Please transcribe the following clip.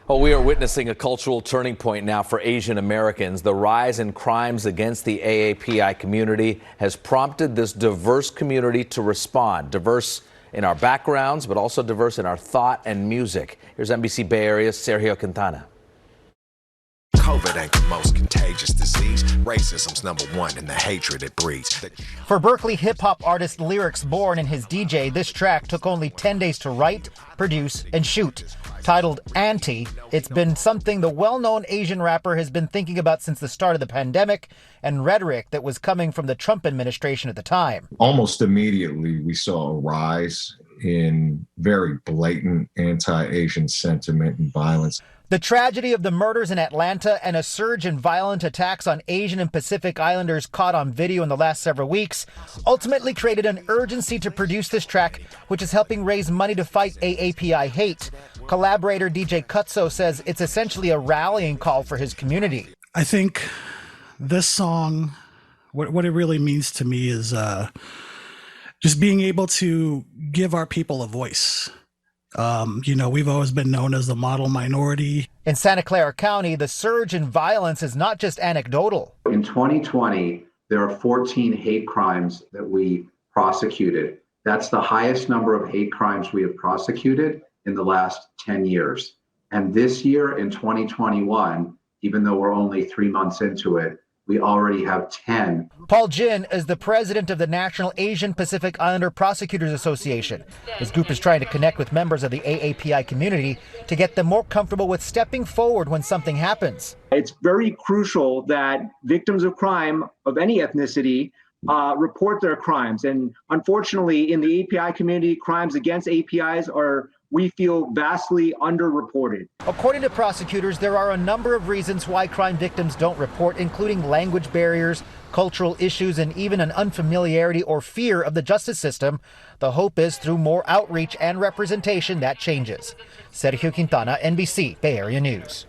Well, we are witnessing a cultural turning point now for Asian Americans. The rise in crimes against the AAPI community has prompted this diverse community to respond. Diverse in our backgrounds, but also diverse in our thought and music. Here's NBC Bay Area's Sergio Quintana. COVID ain't the most contagious disease. Racism's number one in the hatred it breeds. For Berkeley hip-hop artist Lyrics Born and his DJ, this track took only 10 days to write, produce, and shoot. Titled Anti, it's been something the well-known Asian rapper has been thinking about since the start of the pandemic and rhetoric that was coming from the Trump administration at the time. Almost immediately, we saw a rise in very blatant anti-Asian sentiment and violence. The tragedy of the murders in Atlanta and a surge in violent attacks on Asian and Pacific Islanders caught on video in the last several weeks ultimately created an urgency to produce this track, which is helping raise money to fight AAPI hate. Collaborator DJ Cutso says it's essentially a rallying call for his community. I think this song, what it really means to me is just being able to give our people a voice. We've always been known as the model minority. In Santa Clara County, the surge in violence is not just anecdotal. In 2020, there are 14 hate crimes that we prosecuted. That's the highest number of hate crimes we have prosecuted in the last 10 years. And this year in 2021, even though we're only 3 months into it, we already have 10. Paul Jin is the president of the National Asian Pacific Islander Prosecutors Association. His group is trying to connect with members of the AAPI community to get them more comfortable with stepping forward when something happens. It's very crucial that victims of crime of any ethnicity report their crimes. And unfortunately, in the API community, crimes against APIs are, we feel, vastly underreported. According to prosecutors, there are a number of reasons why crime victims don't report, including language barriers, cultural issues, and even an unfamiliarity or fear of the justice system. The hope is through more outreach and representation that changes. Sergio Quintana, NBC Bay Area News.